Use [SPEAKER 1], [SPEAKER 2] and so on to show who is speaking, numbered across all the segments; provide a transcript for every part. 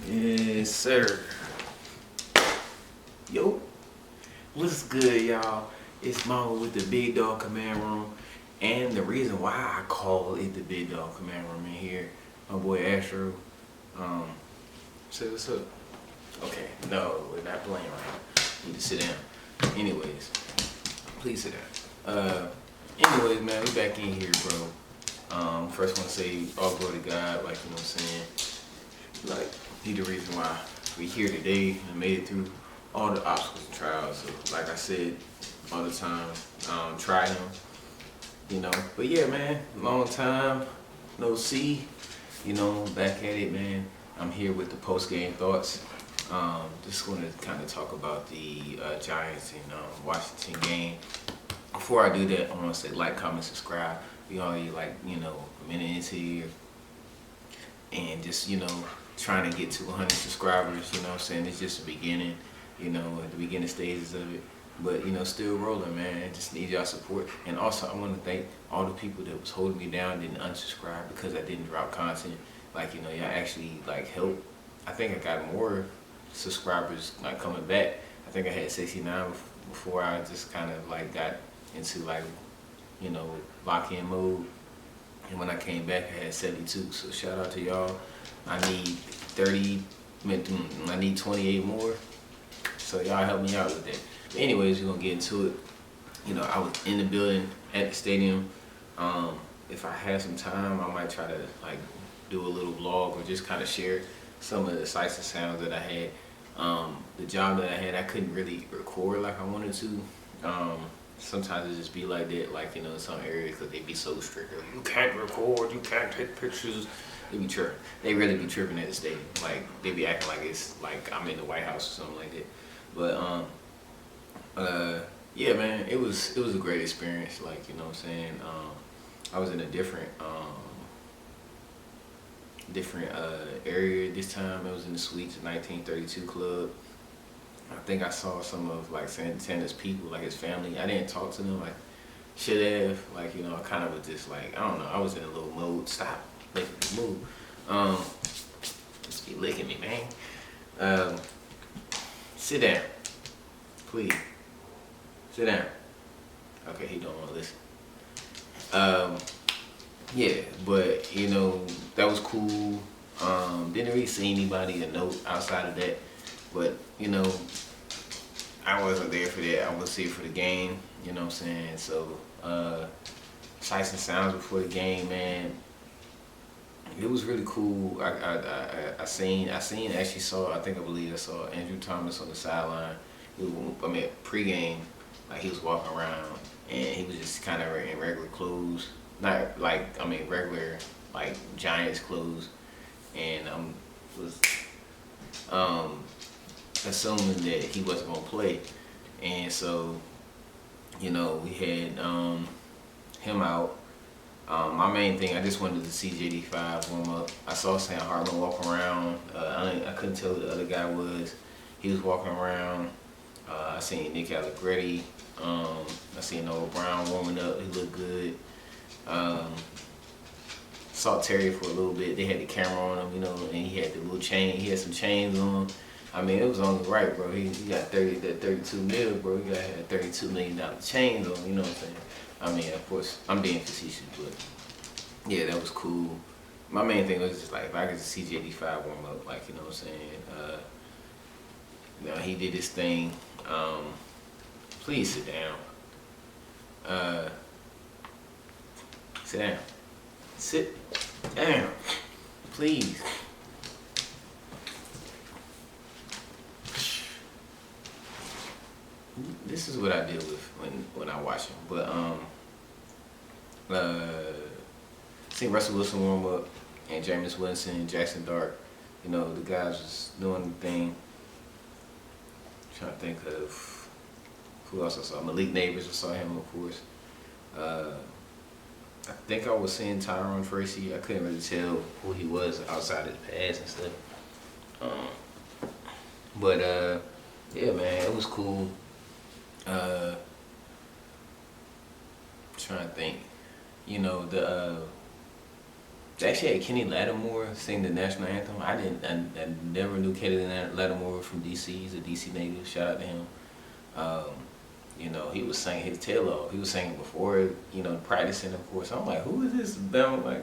[SPEAKER 1] Yes, sir. Yo, what's good, y'all? It's Mama with the Big Dog Command Room. And the reason why I call it the Big Dog Command Room in here, my boy Astro, say what's up. Okay, no, we're not playing right now. You need to sit down. Anyways, please sit down. Anyways, man, we back in here, bro. First want to say all glory to God, like, you know what I'm saying? Like, he the reason why we here today and made it through all the obstacles and trials. So, like I said all the time, try him, you know. But yeah, man, long time no see, you know, back at it, man. I'm here with the post-game thoughts. Just want to kind of talk about the Giants and Washington game. Before I do that, I want to say like, comment, subscribe. We already like, you know, a minute into here, and just, you know, trying to get to 100 subscribers, you know what I'm saying? It's just the beginning, you know, at the beginning stages of it. But, you know, still rolling, man. I just need y'all support. And also, I want to thank all the people that was holding me down, didn't unsubscribe because I didn't drop content. Like, you know, y'all actually, like, helped. I think I got more subscribers, like, coming back. I think I had 69 before I just kind of, like, got into, like, you know, lock-in mode. And when I came back, I had 72. So shout out to y'all. I need 30, I need 28 more. So y'all help me out with that. But anyways, we're gonna get into it. You know, I was in the building at the stadium. If I had some time, I might try to like do a little vlog or just kind of share some of the sights and sounds that I had. The job that I had, I couldn't really record like I wanted to. Sometimes it just be like that, like, you know, in some areas, because they be so strict. Like, you can't record, you can't take pictures. They be tripping. They really be tripping at the stadium. Like, they be acting like it's like I'm in the White House or something like that. But yeah, man, it was a great experience. Like, you know what I'm saying. I was in a different area this time. It was in the Suites 1932 Club. I think I saw some of like Santana's people, like his family. I didn't talk to them, like should have. Like, you know, I kind of was just like, I don't know. I was in a little mode. Stop making me move. Just be licking me, man. Sit down, please. Sit down. Okay, he don't want to listen. Yeah, but you know, that was cool. Didn't really see anybody a note outside of that. But, you know, I wasn't there for that. I was here for the game, you know what I'm saying? So, sights and sounds before the game, man. It was really cool. I actually saw, I believe I saw Andrew Thomas on the sideline. Pregame, like he was walking around and he was just kind of in regular clothes. Not like, regular, like Giants clothes. And was assuming that he wasn't gonna play, and so, you know, we had him out. My main thing, I just wanted to see JD5 warm up. I saw Sam Hartman walk around. I couldn't tell who the other guy was. He was walking around. I seen Nick Allegretti. I seen Noah Brown warming up. He looked good. Saw Terry for a little bit. They had the camera on him, you know, and he had the little chain. He had some chains on. It was only right, bro. He got 32 mil, bro. He got $32 million chains on, you know what I'm saying? Of course, I'm being facetious, but yeah, that was cool. My main thing was just like, if I could see JD5 warm up, like, you know what I'm saying? You know, he did his thing. Please sit down. Sit down. Sit down, please. This is what I deal with when I watch him. But seen Russell Wilson warm up and Jameis Winston, Jackson Dart. You know, the guys was doing the thing. Trying to think of who else I saw. Malik Neighbors, I saw him, of course. I think I was seeing Tyrone Tracy. I couldn't really tell who he was outside of the pass and stuff. But yeah, man, it was cool. Trying to think, you know, They actually had Kenny Lattimore sing the national anthem. I never knew Kenny Lattimore from DC. He's a DC native. Shout out to him. Um, he was singing his tail off. He was singing before, practicing, of course. I'm like, who is this bum, like,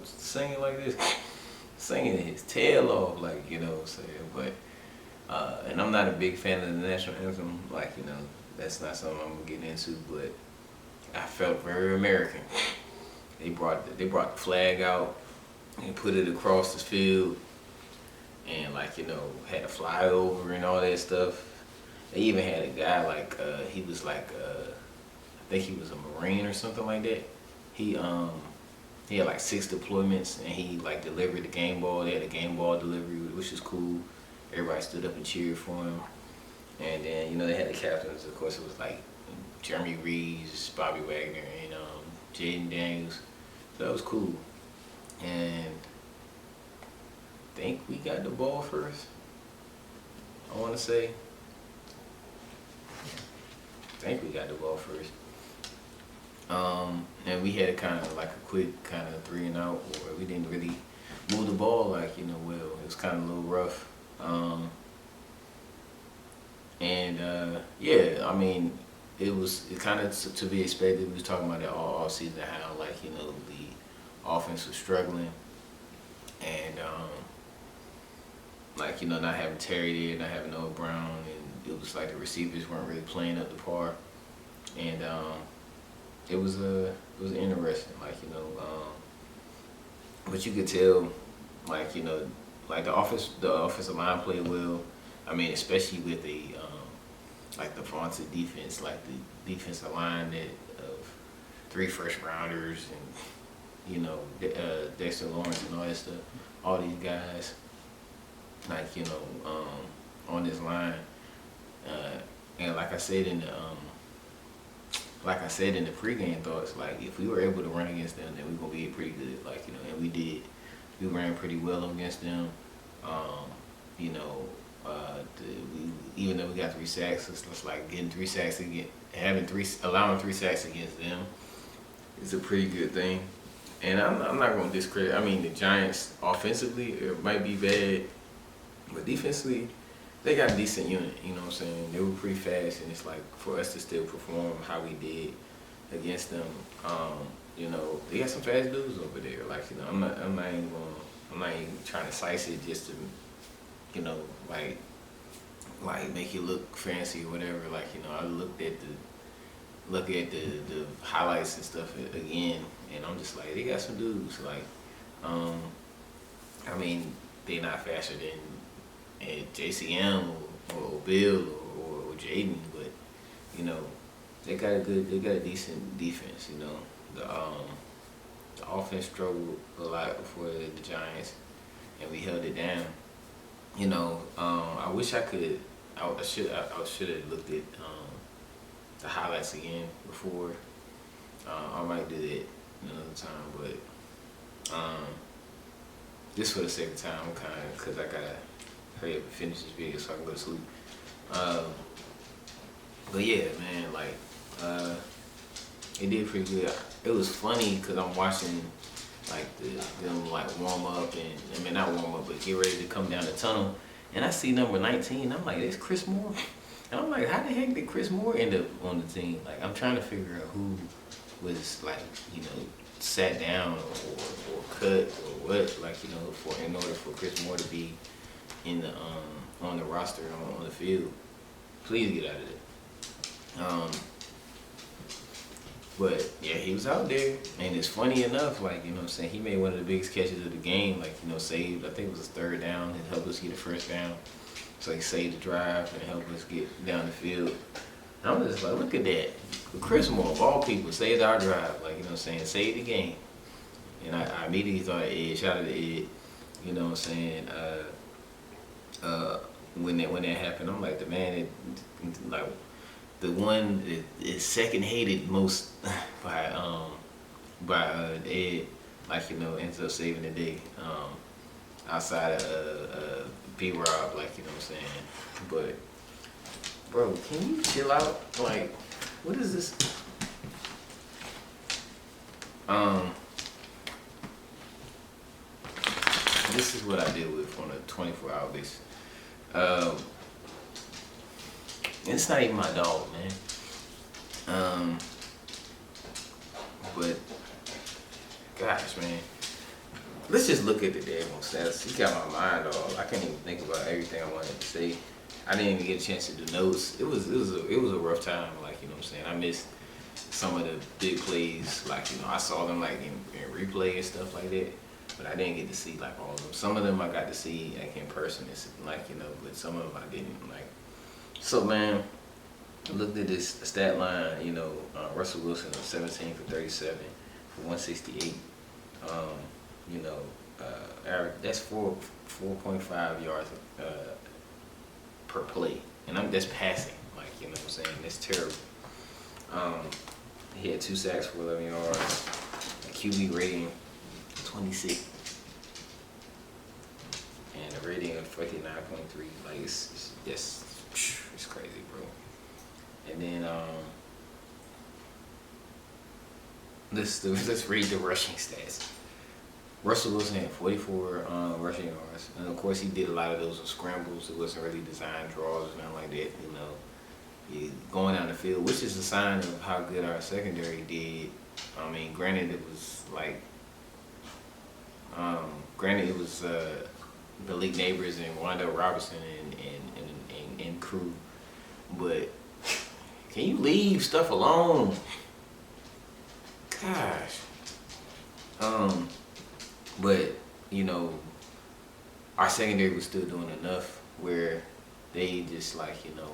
[SPEAKER 1] singing like this? Singing his tail off, like, what I'm saying? But, and I'm not a big fan of the national anthem. Like, that's not something I'm going to get into, but I felt very American. They brought the flag out and put it across the field, and had a flyover and all that stuff. They even had a guy he was I think he was a Marine or something like that. He had like 6 deployments, and he delivered the game ball. They had a game ball delivery, which is cool. Everybody stood up and cheered for him. And then they had the captains. Of course, it was like Jeremy Reeves, Bobby Wagner, and Jaden Daniels. So that was cool. And I think we got the ball first. I want to say. I think we got the ball first. And we had kind of like a quick kind of 3 and out where we didn't really move the ball well. It was kind of a little rough. Yeah, I mean, it kind of to be expected. We was talking about it all season, how the offense was struggling, and not having Terry there, not having Noah Brown, and it was like the receivers weren't really playing up to par, and it was interesting, but you could tell, the offensive line played well. I mean, especially with the vaunted defense, the defensive line of 3 first rounders, and Dexter Lawrence and all that stuff. All these guys, on this line, and like I said in the pregame thoughts, if we were able to run against them, then we're gonna be pretty good. And we did. We ran pretty well against them. Even though we got 3 sacks, it's like getting 3 sacks again, allowing 3 sacks against them is a pretty good thing. And I'm not gonna discredit. I mean, the Giants offensively, it might be bad, but defensively, they got a decent unit. You know what I'm saying? They were pretty fast, and it's like for us to still perform how we did against them. They got some fast dudes over there. I'm not even trying to slice it just to, make you look fancy or whatever. I looked at the highlights and stuff again, and I'm just like, they got some dudes. I mean, they're not faster than JCM or Bill or Jaden, but they got a decent defense. The offense struggled a lot before the Giants, and we held it down. I wish I could. I should have looked at the highlights again before. I might do that another time, but just for the sake of time, because I gotta hurry up and finish this video so I can go to sleep. But yeah, man, it did pretty good. It was funny because I'm watching them warm up, and not warm up, but get ready to come down the tunnel. And I see number 19. I'm like, it's Chris Moore. And I'm like, how the heck did Chris Moore end up on the team? I'm trying to figure out who was sat down or cut or what, in order for Chris Moore to be in the on the roster on the field. Please get out of there. But yeah, he was out there, and it's funny enough, he made one of the biggest catches of the game, saved, I think it was his 3rd down, and helped us get a 1st down. So he saved the drive and helped us get down the field. And I'm just like, look at that. Chris Moore, of all people, saved our drive, saved the game. And I immediately thought of Ed, shout out to Ed, when that happened, I'm like, the man that, the one that is second hated most by Ed, ends up saving the day, outside of B-Rob, what I'm saying. But, bro, can you chill out? What is this? this is what I deal with on a 24-hour basis. And it's not even my dog, man. But gosh, man, let's just look at the damn stats. He got my mind all. I can't even think about everything I wanted to say. I didn't even get a chance to do notes. It was a rough time. Like, you know what I'm saying. I missed some of the big plays. Like, you know, I saw them like in replay and stuff like that. But I didn't get to see like all of them. Some of them I got to see like in person. It's like, you know, but some of them I didn't. Like, so man, I looked at this stat line. You know, Russell Wilson was 17 for 37 for 168. You know, that's 4.5 yards per play, and that's passing. Like, you know what I'm saying? That's terrible. He had 2 sacks for 11 yards. A QB rating 26, and a rating of 59.3. Like, it's crazy, bro. And then let's read the rushing stats. Russell Wilson had 44 rushing yards, and of course he did a lot of those with scrambles. It wasn't really designed draws or nothing like that. You know, he going down the field, which is a sign of how good our secondary did. I mean, granted it was like, Malik Neighbors and Wandale Robinson and crew, but can you leave stuff alone? Gosh. But, you know, our secondary was still doing enough where they just like, you know,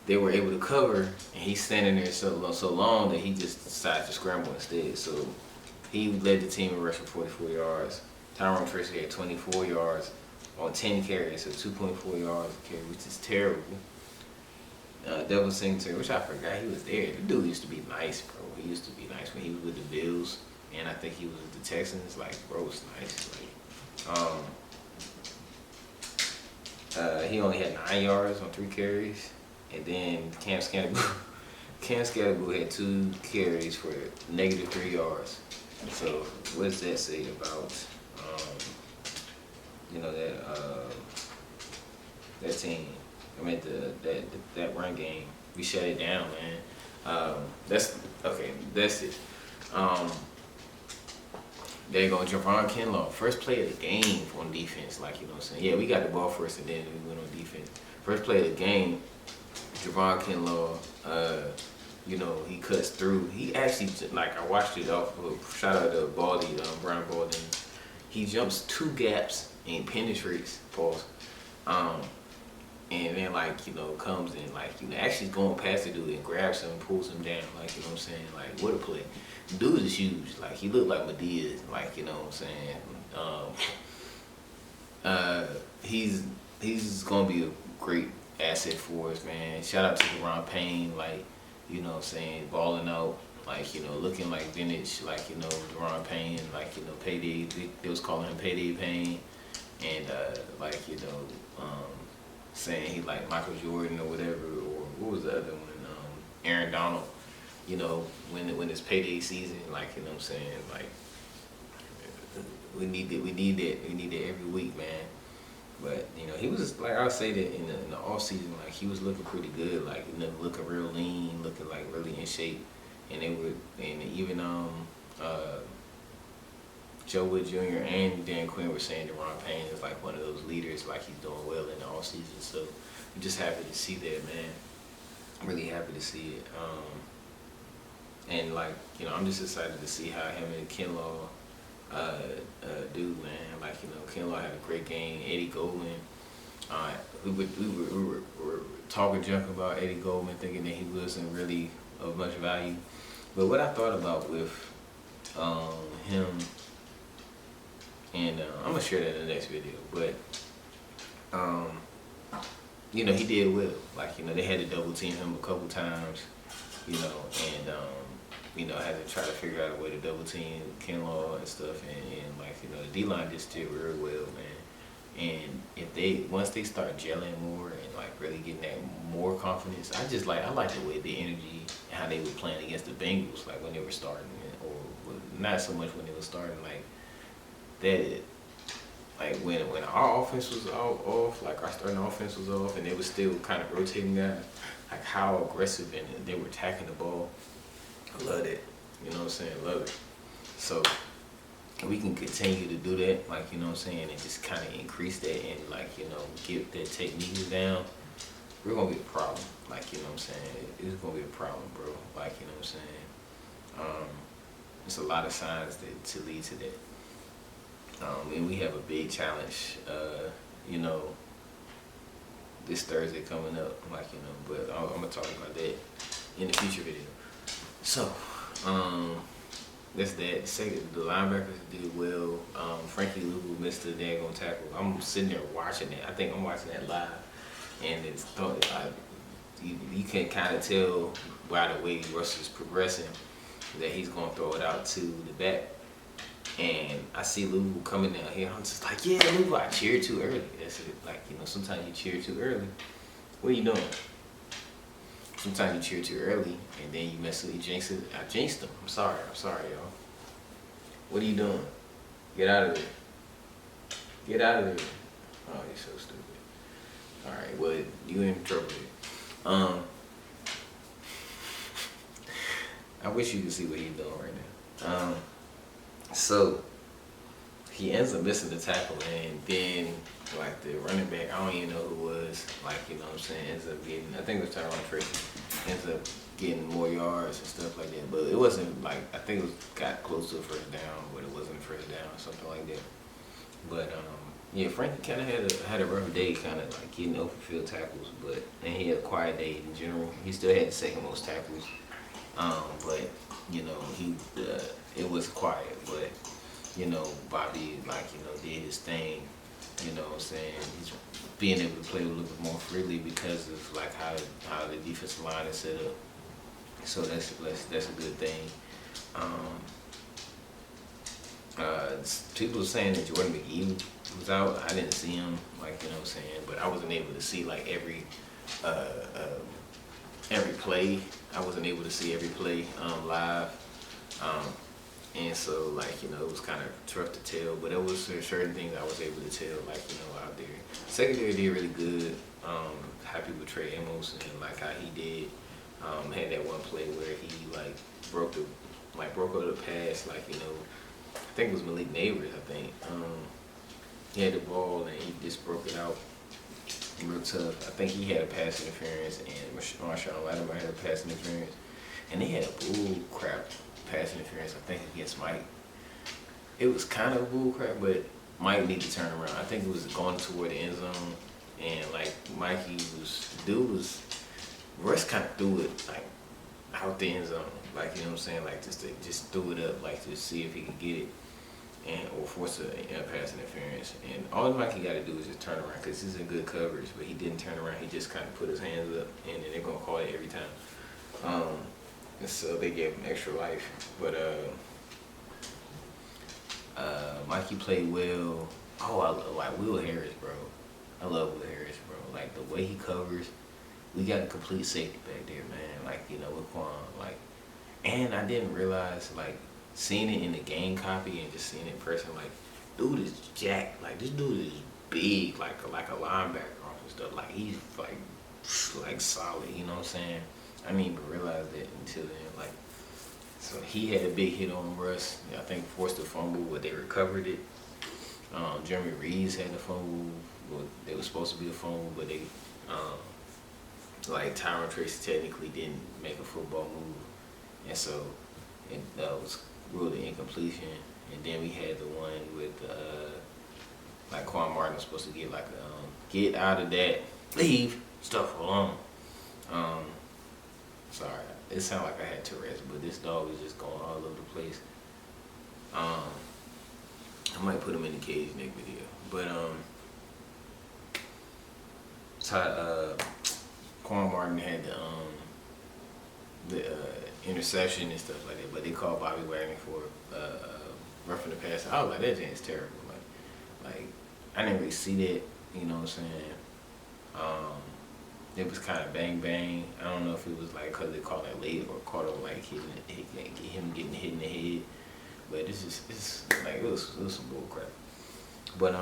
[SPEAKER 1] they were able to cover, and he's standing there so long that he just decided to scramble instead. So he led the team in rushing 44 yards. Tyrone Tracy had 24 yards on 10 carries, so 2.4 yards a carry, which is terrible. Devin Singletary, which I forgot he was there. The dude used to be nice, bro. He used to be nice when he was with the Bills, and I think he was with the Texans. Like, bro was nice. Like, he only had 9 yards on 3 carries, and then Cam Scatterboo had 2 carries for -3 yards. So what does that say about you know, that team? I mean, that run game, we shut it down, man. That's it. There you go, Javon Kinlaw, first play of the game on defense. Like, you know what I'm saying? Yeah, we got the ball first, and then we went on defense. First play of the game, Javon Kinlaw, you know, he cuts through. He actually, like, I watched it off of, shout out to Baldy, Brian Baldy. He jumps 2 gaps and penetrates, pause. And then, like, you know, comes in, like, you know, actually going past the dude and grabs him and pulls him down. Like, you know what I'm saying? Like, what a play. The dude is huge. Like, he looked like Medea. Like, you know what I'm saying? He's going to be a great asset for us, man. Shout out to Deron Payne. Like, you know what I'm saying? Balling out. Like, you know, looking like vintage. Like, you know, Deron Payne. Like, you know, Payday. They was calling him Payday Payne. And, like, you know, saying he like Michael Jordan or whatever, or what was the other one? Aaron Donald. You know, when it's payday season, like, you know what I'm saying, like, we need that every week, man. But, you know, he was, like, I'll say that in the off season, like, he was looking pretty good, like, you know, looking real lean, looking like really in shape, and even Joe Wood Jr. and Dan Quinn were saying Deron Payne is like one of those leaders, like he's doing well in the off season. So I'm just happy to see that, man. I'm really happy to see it. And, like, you know, I'm just excited to see how him and Kinlaw do, man. Like, you know, Kinlaw had a great game. Eddie Goldman. We were talking junk about Eddie Goldman, thinking that he wasn't really of much value. But what I thought about with him, and I'm gonna share that in the next video. But you know, he did well. Like, you know, they had to double team him a couple times. You know, and you know, had to try to figure out a way to double team Kinlaw and stuff. And like, you know, the D line just did real well, man. And if once they start gelling more and like really getting that more confidence, I like the way the energy, how they were playing against the Bengals, like when they were starting, or not so much when they were starting, like that like when our offense was off, like our starting offense was off, and they was still kind of rotating guys, like how aggressive and they were attacking the ball. I love it. You know what I'm saying? Love it. So we can continue to do that, like, you know what I'm saying, and just kind of increase that and, like, you know, get that technique down. We're gonna be a problem, like, you know what I'm saying. It's gonna be a problem, bro. Like, you know what I'm saying. There's a lot of signs to lead to that. And we have a big challenge, you know, this Thursday coming up, like, you know, but I'm gonna talk about that in the future video. So, that's that. Second, the linebackers did well. Frankie Louvu missed a daggone tackle. I'm sitting there watching it. I think I'm watching that live, and it's you can kind of tell by the way Russ is progressing that he's gonna throw it out to the back. And I see Louvu coming down here. I'm just like, yeah, Louvu, I cheered too early. That's it. Like, you know, sometimes you cheer too early. What are you doing? Sometimes you cheer too early, and then you mess with, you jinx it. I jinxed him. I'm sorry, y'all. What are you doing? Get out of there. Get out of there. Oh, you're so stupid. All right, well, you in trouble here. I wish you could see what he's doing right now. So he ends up missing the tackle, and then like the running back, I don't even know who it was, like, you know what I'm saying, ends up getting, I think it was Tyron Tracy, ends up getting more yards and stuff like that. But it wasn't like, I think it was got close to a first down, but it wasn't a first down or something like that. But yeah, Frankie kind of had a rough day, kind of like getting open field tackles, and he had a quiet day in general. He still had the second most tackles, but you know, it was quiet. But you know, Bobby, like, you know, did his thing. You know what I'm saying? He's being able to play a little bit more freely because of like how the defensive line is set up. So that's a good thing. People are saying that Jordan McGee was out. I didn't see him, like, you know what I'm saying, but I wasn't able to see like every play. I wasn't able to see every play live. And so, like, you know, it was kind of tough to tell, but there was certain things I was able to tell, like, you know, out there. Secondary did really good. Happy with Trey Amos and like how he did. Had that one play where he like broke up the pass, like, you know, I think it was Malik Neighbors, I think. He had the ball and he just broke it out real tough. I think he had a pass interference and Marshawn Lattimore had a pass interference. And they had a bull crap pass interference, I think, against Mike. It was kind of bull crap, but Mike needed to turn around. I think it was going toward the end zone, and like Russ kind of threw it like out the end zone, like, you know what I'm saying, like just threw it up, like to see if he could get it, or force a pass interference. And all Mikey got to do is just turn around because he's in good coverage, but he didn't turn around. He just kind of put his hands up, and then they're gonna call it every time. And so they gave him extra life. But Mikey played well. Oh, I like Will Harris, bro. I love Will Harris, bro. Like the way he covers. We got a complete safety back there, man. Like, you know, with Quan. Like, and I didn't realize, like, seeing it in the game copy and just seeing it in person, like, dude is jacked. Like, this dude is big, like a linebacker and stuff. Like, he's like solid. You know what I'm saying? I didn't even realize that until then. Like, so he had a big hit on Russ. I think forced a fumble, but they recovered it. Jeremy Reeves had a fumble. Well, they were supposed to be a fumble, but they, like, Tyron Tracy technically didn't make a football move, and so it was ruled an incompletion. And then we had the one with like Quan Martin was supposed to get like get out of that, leave stuff alone. Sorry, it sounded like I had Tourette's, but this dog is just going all over the place. I might put him in the cage next video, but Quan Martin had the interception and stuff like that, but they called Bobby Wagner for roughing the pass. I was like, that is terrible. Like I didn't really see that. You know what I'm saying? It was kind of bang bang. I don't know if it was like because they called it late or caught him like him getting hit in the head. But it's like it was some bull crap. But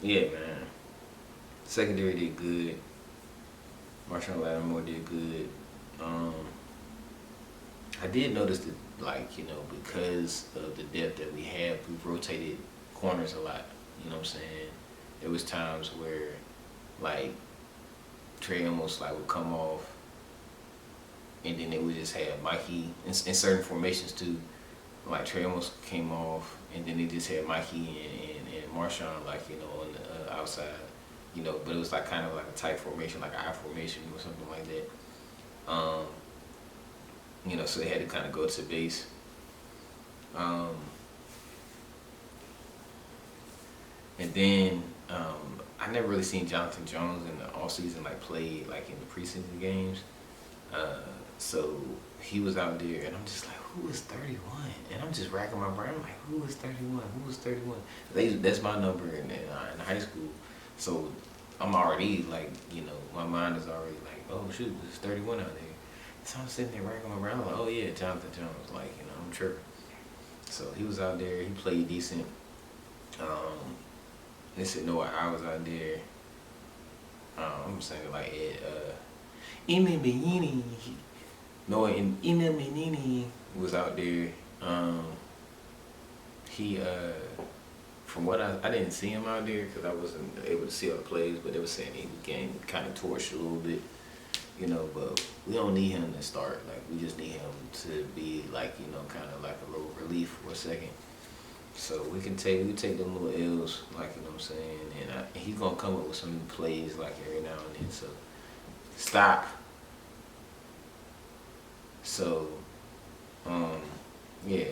[SPEAKER 1] yeah, man. Secondary did good. Marshawn Lattimore did good. I did notice that, like, because of the depth that we have, we rotated corners a lot. You know what I'm saying? There was times where, like, Trey almost like would come off, and then they would just have Mikey in certain formations too. Like Trey almost came off, and then they just had Mikey and Marshawn, like, on the outside. But it was like kind of like a tight formation, like an I formation or something like that. So they had to kind of go to base. And then I never really seen Jonathan Jones in the offseason like play like in the preseason games. So he was out there, and I'm just like, who is 31? And I'm just racking my brain. I'm like, who is 31? Who is 31? That's my number in high school. So I'm already like, my mind is already like, oh shoot, there's 31 out there. So I'm sitting there racking my brain. I'm like, oh yeah, Jonathan Jones. Like, I'm tripping. So he was out there. He played decent. They said no, I was out there. I'm saying like Ine Noah and Ine was out there. He from what I didn't see him out there because I wasn't able to see all the plays, but they were saying he was getting kind of torched a little bit, but we don't need him to start. Like, we just need him to be like, kind of like a little relief for a second. So we take them little L's, like, what I'm saying, and he's gonna come up with some new plays like every now and then. So stop. So yeah,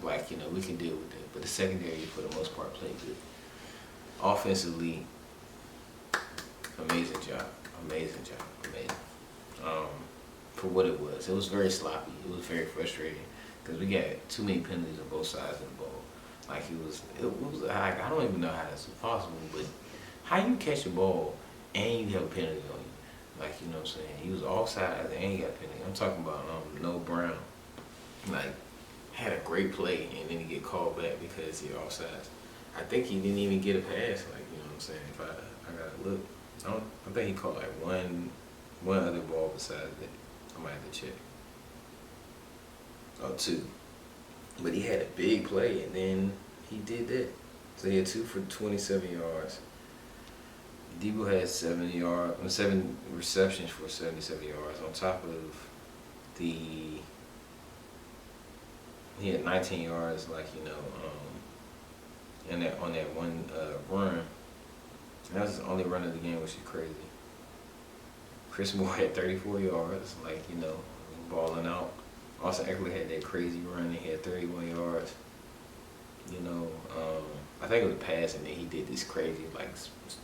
[SPEAKER 1] like, we can deal with that. But the secondary, for the most part, played good. Offensively, amazing job. For what it was very sloppy. It was very frustrating because we got too many penalties on both sides of the ball. Like, it was like, I don't even know how that's possible, but how you catch a ball and you have a penalty on you? Like, what I'm saying? He was offside and he got a penalty. I'm talking about Noah Brown. Like, had a great play and then he get called back because you're offside. I think he didn't even get a pass. Like, what I'm saying? If I gotta look, I think he caught like one other ball besides that. I might have to check. Oh, two. But he had a big play, and then he did that. So he had 2 for 27 yards. Debo had 7 receptions for 77 yards. On top of he had 19 yards, like, on that one run. And that was his only run of the game, which is crazy. Chris Moore had 34 yards, like, balling out. Austin Eckler had that crazy run. He had 31 yards. I think it was passing that he did this crazy, like,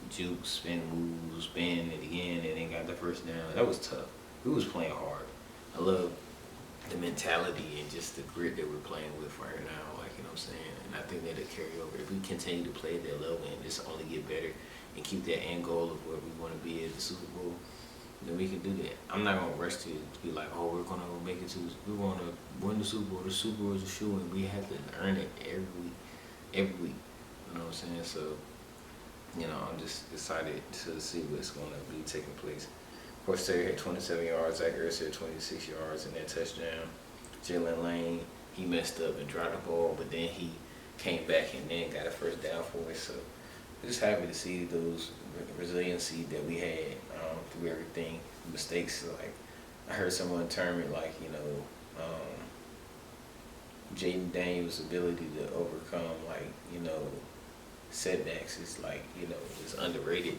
[SPEAKER 1] juke, spin moves, spin it again, and then got the first down. That was tough. We was playing hard. I love the mentality and just the grit that we're playing with right now, like, what I'm saying? And I think that'll carry over. If we continue to play at that level and just only get better and keep that end goal of where we want to be at the Super Bowl, then we can do that. I'm not gonna rush to be like, oh, we're gonna make it to. We're gonna win the Super Bowl. The Super Bowl is a shoe, and we have to earn it every week. You know what I'm saying? So, I'm just excited to see what's gonna be taking place. Of course, Terry had 27 yards. Zach Ertz had 26 yards in that touchdown. Jalen Lane, he messed up and dropped the ball, but then he came back and then got a first down for us. So, just happy to see those resiliency that we had through everything. Mistakes, like, I heard someone term it like, Jaden Daniels' ability to overcome, like, setbacks is like, is underrated.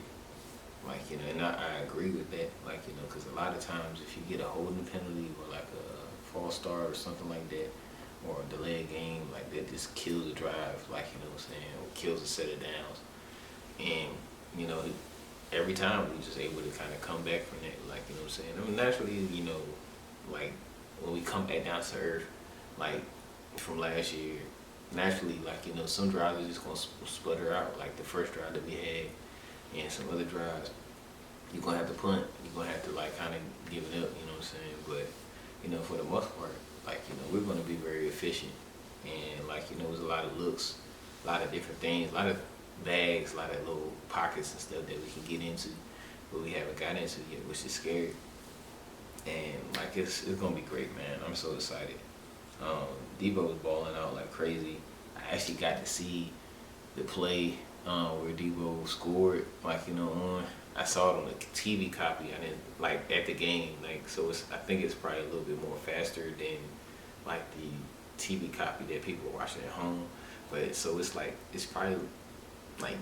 [SPEAKER 1] Like, and I agree with that. Like, because a lot of times if you get a holding penalty or like a false start or something like that, or a delayed game, like, that just kills the drive, like, what I'm saying, or kills a set of downs. And, every time we just able to kind of come back from that, like, what I'm saying. I mean, naturally, like, when we come back down to earth, like, from last year, naturally, like, some drives are just going to sputter out, like the first drive that we had, and some other drives, you're going to have to punt. You're going to have to, like, kind of give it up, you know what I'm saying. But, for the most part, like, we're going to be very efficient and like it was a lot of looks, a lot of different things, a lot of bags, a lot of little pockets and stuff that we can get into, but we haven't got into yet, which is scary. And like it's gonna be great, man. I'm so excited. Debo was balling out like crazy. I actually got to see the play where Debo scored. Like I saw it on the TV copy. I didn't like at the game. Like so, I think it's probably a little bit more faster than like the TV copy that people are watching at home. But so it's probably like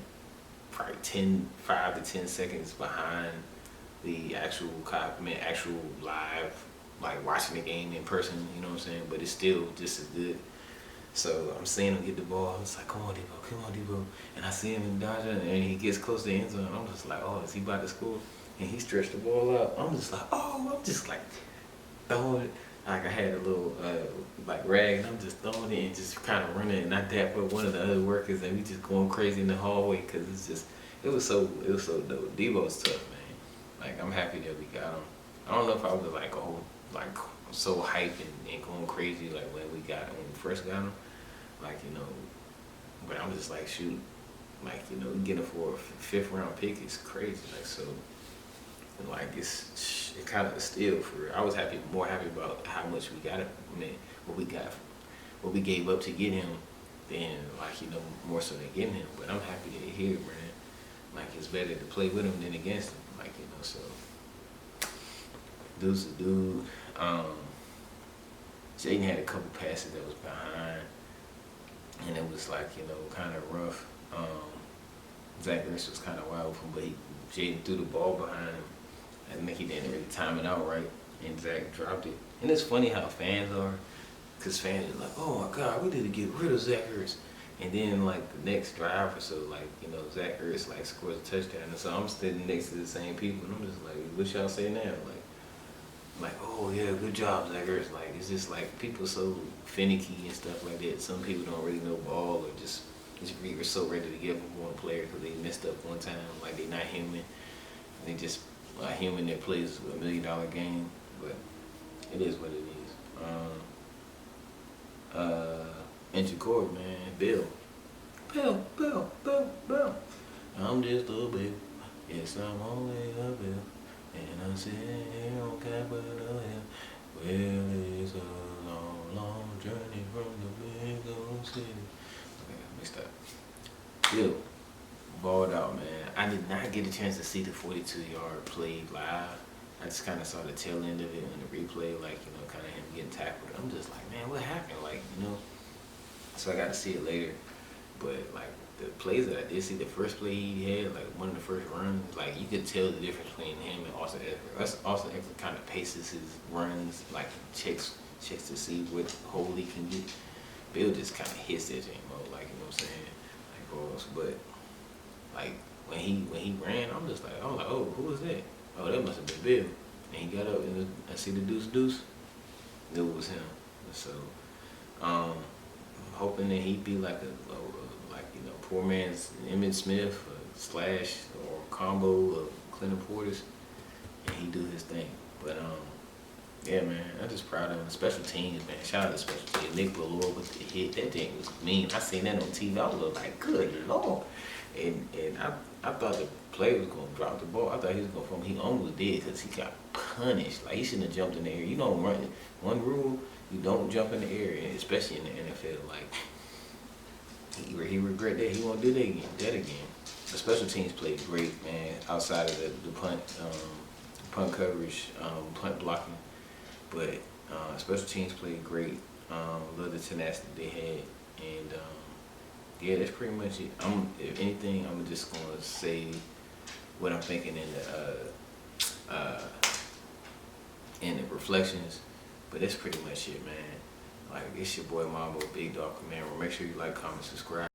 [SPEAKER 1] 5 to 10 seconds behind the actual copy, actual live, like watching the game in person. You know what I'm saying? But it's still just as good. So I'm seeing him get the ball. It's like, come on, Debo. And I see him in Dodger, and he gets close to the end zone. I'm just like, oh, is he about to score? And he stretched the ball out. I'm just like throwing it. Like I had a little like rag, and I'm just throwing it and just kind of running. And I dap with one of the other workers, and we just going crazy in the hallway because it was so dope. Debo's tough, man. Like I'm happy that we got him. I don't know if I was like so hyped and going crazy like when we first got him. Like, but I'm just like, shoot, like, getting it for a 5th round pick is crazy. Like, so, like, it kind of still for, I was more happy about how much we got, what we gave up to get him than, like, more so than getting him. But I'm happy that he's here, man. Like, it's better to play with him than against him. Like, so, dude's a dude. Jaden had a couple passes that was behind, and it was like, kind of rough. Zach Ertz was kind of wild with him, but Jaden threw the ball behind him. I think he didn't really time it out right, and Zach dropped it. And it's funny how fans are, because fans are like, oh my God, we need to get rid of Zach Ertz. And then like the next drive or so, like, Zach Ertz like scores a touchdown. And so I'm sitting next to the same people, and I'm just like, what y'all say now? Like, oh yeah, good job, Zach Ertz. Like, it's just like people so finicky and stuff like that. Some people don't really know ball, or just are so ready to give up one player because they messed up one time. Like, they not human. They just a human that plays a $1 million game. But it is what it is. Entry court, man. Bill. I'm just a Bill. Yes, I'm only a Bill. And I'm sitting here on Capitol Hill. Well, it's a long, long journey from the big old city. Okay, mixed up. Bill, balled out, man. I did not get a chance to see the 42-yard play live. I just kind of saw the tail end of it in the replay, like, kind of him getting tackled. I'm just like, man, what happened? Like, So I got to see it later. But, like, the plays that I did see, the first play he had, like one of the first runs, like you could tell the difference between him and Austin Eckler. Austin Eckler kind of paces his runs, like checks to see what hole he can get. Bill just kind of hits that thing, like, what I'm saying, like balls. But like when he ran, I'm like, oh, who was that? Oh, that must have been Bill. And he got up and I see the deuce. It was him. So hoping that he'd be like poor man's Emmitt Smith / or combo of Clinton Portis, and he do his thing. But yeah, man, I'm just proud of him. Special teams, man. Shout out to special teams. Nick Bellore with the hit. That thing was mean. I seen that on TV. I was like, good Lord. And I thought the player was gonna drop the ball. I thought he was gonna fall. He almost did because he got punished. Like, he shouldn't have jumped in the air. You don't run. One rule, you don't jump in the air, especially in the NFL. Like, he regret that. He won't do that again. The special teams played great, man. Outside of the punt coverage, punt blocking, but special teams played great. Love the tenacity they had, and yeah, that's pretty much it. If anything, I'm just gonna say what I'm thinking in the reflections, but that's pretty much it, man. Like, it's your boy Mambo, Big Dog Command. Make sure you like, comment, subscribe.